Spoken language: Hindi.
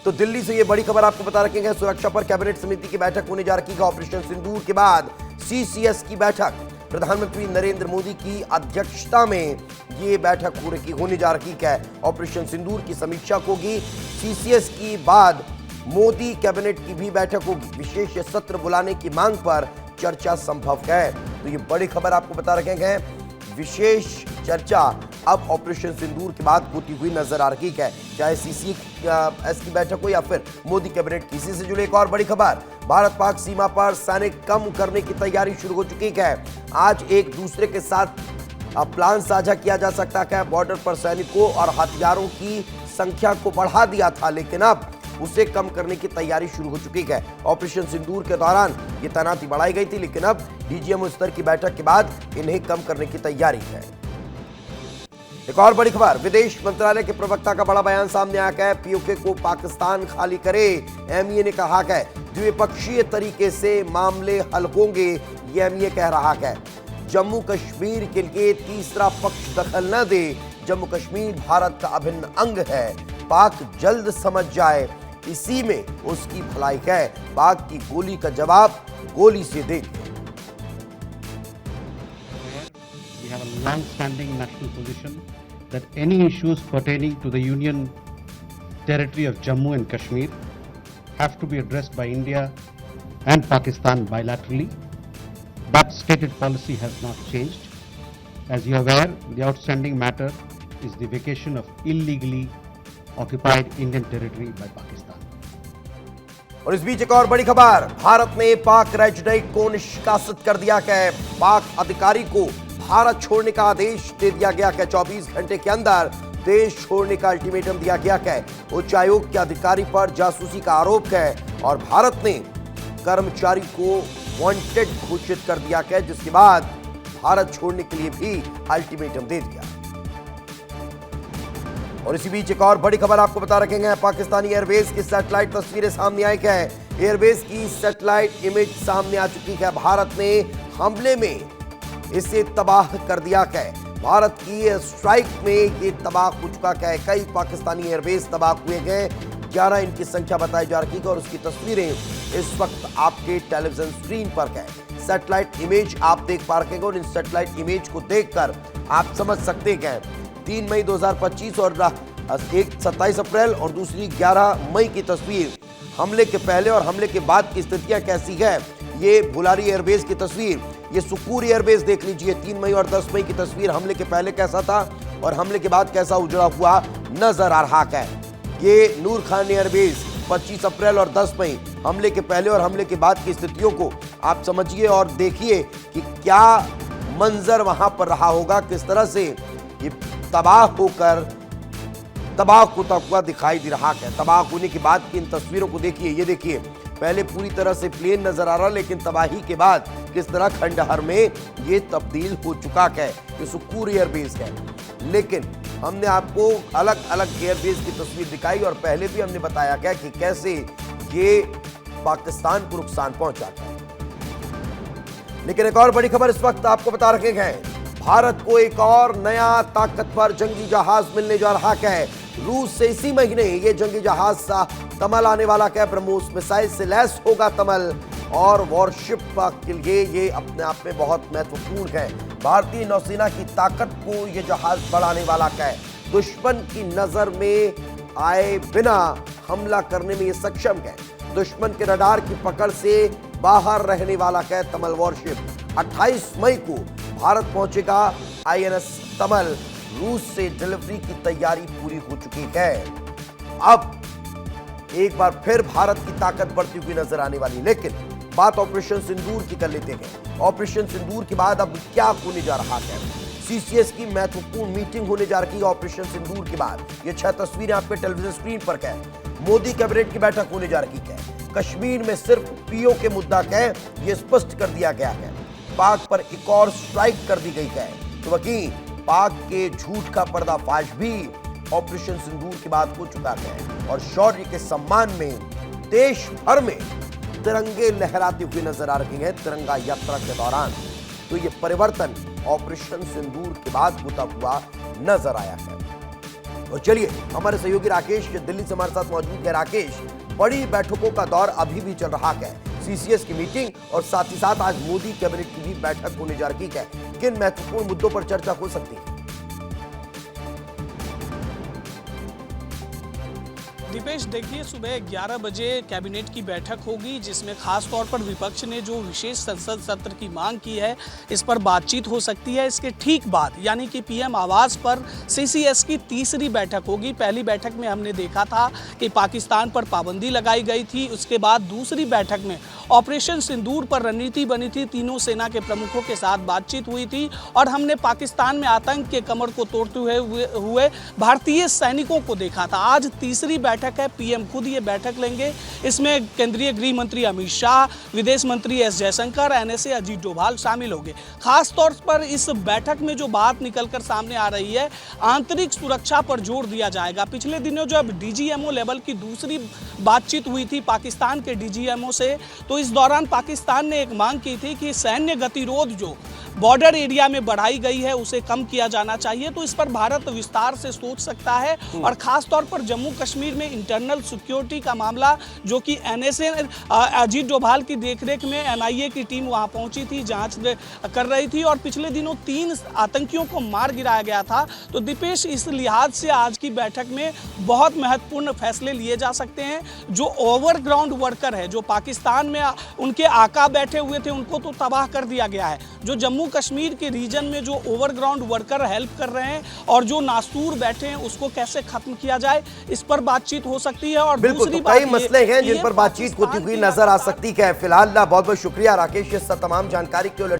तो दिल्ली से ये बड़ी खबर आपको बता रखेंगे। सुरक्षा पर कैबिनेट समिति की बैठक होने जा रही है। ऑपरेशन सिंदूर के बाद सीसीएस की बैठक, प्रधानमंत्री नरेंद्र मोदी की अध्यक्षता में ये बैठक होने जा रही है। ऑपरेशन सिंदूर की समीक्षा होगी। सीसीएस की बाद मोदी कैबिनेट की भी बैठक होगी। विशेष सत्र बुलाने की मांग पर चर्चा संभव है। तो ये बड़ी खबर आपको बता रखे हैं। विशेष चर्चा अब ऑपरेशन सिंदूर के बाद होती हुई नजर आ रही है, चाहे सीसीएस की बैठक हो या फिर मोदी कैबिनेट की। इसी से जुड़ी एक और बड़ी खबर, भारत पाक सीमा पर सैनिक कम करने की तैयारी शुरू हो चुकी है। आज एक दूसरे के साथ प्लान साझा किया जा सकता है। बॉर्डर पर सैनिकों और हथियारों की संख्या को बढ़ा दिया था, लेकिन अब उसे कम करने की तैयारी शुरू हो चुकी है। ऑपरेशन सिंदूर के दौरान ये तैनाती बढ़ाई गई थी, लेकिन अब डीजीएम स्तर की बैठक के बाद इन्हें कम करने की तैयारी है। एक और बड़ी खबर, विदेश मंत्रालय के प्रवक्ता का बड़ा बयान सामने आया है। पीओके को पाकिस्तान खाली करे, एमईए ने कहा है। द्विपक्षीय तरीके से मामले हल होंगे, ये एमईए कह रहा है। जम्मू कश्मीर के लिए तीसरा पक्ष दखल न दे। जम्मू कश्मीर भारत का अभिन्न अंग है। पाक जल्द समझ जाए, इसी में उसकी भलाई है। पाक की गोली का जवाब गोली से देंगे। We have a long-standing national position that any issues pertaining to the Union territory of Jammu and Kashmir have to be addressed by India and Pakistan bilaterally. That stated policy has not changed. As you are aware, the outstanding matter is the vacation of illegally occupied Indian territory by Pakistan. और इस बीच एक और बड़ी खबर, भारत ने पाक राजनयिक को निष्कासित कर दिया है। पाक अधिकारी को भारत छोड़ने का आदेश दे दिया गया है। 24 घंटे के अंदर देश छोड़ने का अल्टीमेटम दिया गया है। उच्चायोग के अधिकारी पर जासूसी का आरोप है और भारत ने कर्मचारी को वांटेड घोषित कर दिया है, जिसके बाद भारत छोड़ने के लिए भी अल्टीमेटम दे दिया। और इसी बीच एक और बड़ी खबर आपको बता रखेंगे। पाकिस्तानी एयरबेस की सैटेलाइट तस्वीरें सामने आई है। एयरबेस की सैटेलाइट इमेज सामने आ चुकी है। भारत ने हमले में इसे तबाह कर दिया है। भारत की स्ट्राइक में ये तबाह हो चुका है। कई पाकिस्तानी एयरबेस तबाह हुए हैं। 11 इनकी संख्या बताई जा रही है और उसकी तस्वीरें इस वक्त आपके टेलीविजन स्क्रीन पर है। सैटेलाइट इमेज आप देख पा रहे हैं और इन सैटेलाइट इमेज को देखकर आप समझ सकते हैं 3 मई 2025 और एक 27 अप्रैल और दूसरी 11 मई की तस्वीर। हमले के पहले और हमले के बाद की स्थितियां कैसी है, ये भुलारी एयरबेस की तस्वीर, ये सुकूर एयरबेस देख लीजिए। 3 मई और 10 मई की तस्वीर, हमले के पहले कैसा था और हमले के बाद कैसा उजड़ा हुआ नजर आ रहा है। ये नूर खान एयरबेस 25 अप्रैल और 10 मई, हमले के पहले और हमले के बाद की स्थितियों को आप समझिए और देखिए कि क्या मंजर वहां पर रहा होगा, किस तरह से ये तबाह होकर तबाह होता हुआ दिखाई दे रहा है। तबाह होने के बाद की इन तस्वीरों को देखिए। ये देखिए, पहले पूरी तरह से प्लेन नजर आ रहा, लेकिन तबाही के बाद किस तरह खंडहर में ये तब्दील हो चुका है। ये सुकूर एयरबेस है, लेकिन हमने आपको अलग अलग एयरबेस की तस्वीर दिखाई और पहले भी हमने बताया गया कि कैसे ये पाकिस्तान को नुकसान पहुंचा है। लेकिन एक और बड़ी खबर इस वक्त आपको बता रखे हैं, भारत को एक और नया ताकतवर जंगी जहाज मिलने जा रहा है। रूस से इसी महीने ये जंगी जहाज तमल आने वाला है। ब्रह्मोस मिसाइल से लैस होगा तमल और वॉरशिप के लिए ये अपने आप में बहुत महत्वपूर्ण है। भारतीय नौसेना की ताकत को ये जहाज बढ़ाने वाला है। दुश्मन की नजर में आए बिना हमला करने में ये सक्षम है। दुश्मन के रडार की पकड़ से बाहर रहने वाला है तमल वॉरशिप। 28 मई को भारत पहुंचेगा आईएनएस तमल। रूस से डिलीवरी की तैयारी पूरी हो चुकी है। अब एक बार फिर भारत की ताकत बढ़ती हुई नजर आने वाली। लेकिन बात ऑपरेशन सिंदूर की कर लेते हैं। ऑपरेशन सिंदूर के बाद अब क्या होने जा रहा है? सीसीएस की महत्वपूर्ण मीटिंग होने जा रही है ऑपरेशन सिंदूर के बाद। ये 6 तस्वीरें आपके टेलीविजन स्क्रीन पर है। मोदी कैबिनेट की बैठक होने जा रही है। कश्मीर में सिर्फ पीओ के मुद्दा है, ये स्पष्ट कर दिया गया है। पाक पर एक और स्ट्राइक कर दी गई है। तो वहीं पाक के झूठ का पर्दाफाश भी ऑपरेशन सिंदूर के बाद हो चुका है और शौर्य के सम्मान में देश भर में तिरंगे लहराते हुए नजर आ रहे हैं तिरंगा यात्रा के दौरान। तो ये परिवर्तन ऑपरेशन सिंदूर के बाद होता हुआ नजर आया है। और चलिए, हमारे सहयोगी राकेश दिल्ली से हमारे साथ मौजूद है। राकेश, बड़ी बैठकों का दौर अभी भी चल रहा है, सीसीएस की मीटिंग और साथ ही साथ आज मोदी कैबिनेट की भी बैठक होने जा रही है। किन महत्वपूर्ण मुद्दों पर चर्चा हो सकती है? दीपेश, देखिए, सुबह 11 बजे कैबिनेट की बैठक होगी, जिसमें खास तौर पर विपक्ष ने जो विशेष संसद सत्र की मांग की है, इस पर बातचीत हो सकती है। इसके ठीक बाद यानी कि पीएम आवास पर सीसीएस की तीसरी बैठक होगी। पहली बैठक में हमने देखा था कि पाकिस्तान पर पाबंदी लगाई गई थी। उसके बाद दूसरी बैठक में ऑपरेशन सिंदूर पर रणनीति बनी थी, तीनों सेना के प्रमुखों के साथ बातचीत हुई थी और हमने पाकिस्तान में आतंक के कमर को तोड़ते हुए भारतीय सैनिकों को देखा था। आज तीसरी बैठक है, पीएम खुद ये बैठक लेंगे। इसमें केंद्रीय गृह मंत्री अमित शाह, विदेश मंत्री एस जयशंकर, एनएसए अजीत डोभाल शामिल होंगे। खास तौर पर इस बैठक में जो बात निकलकर सामने आ रही है, आंतरिक सुरक्षा पर जोर दिया जाएगा। पिछले दिनों जब डीजीएमओ लेवल की दूसरी बातचीत हुई थी पाकिस्तान के डीजीएमओ से, तो इस दौरान पाकिस्तान ने एक मांग की थी कि सैन्य गतिरोध जो बॉर्डर एरिया में बढ़ाई गई है उसे कम किया जाना चाहिए। तो इस पर भारत विस्तार से सोच सकता है और खास तौर पर जम्मू कश्मीर में इंटरनल सिक्योरिटी का मामला, जो कि एनएसए अजीत डोभाल की देखरेख में एनआईए की टीम वहां पहुंची थी, जांच कर रही थी और पिछले दिनों 3 आतंकियों को मार गिराया गया था। तो दीपेश, इस लिहाज से आज की बैठक में बहुत महत्वपूर्ण फैसले लिए जा सकते हैं। जो ओवरग्राउंड वर्कर है, जो पाकिस्तान में उनके आका बैठे हुए थे, उनको तो तबाह कर दिया गया है। जो जम्मू कश्मीर के रीजन में जो ओवरग्राउंड वर्कर हेल्प कर रहे हैं और जो नासूर बैठे हैं, उसको कैसे खत्म किया जाए, इस पर बातचीत हो सकती है। और बिल्कुल, दूसरी तो कई बात मसले हैं जिन पर बातचीत होती हुई नजर आ सकती है। फिलहाल बहुत बहुत शुक्रिया राकेश, इस तमाम जानकारी के लिए।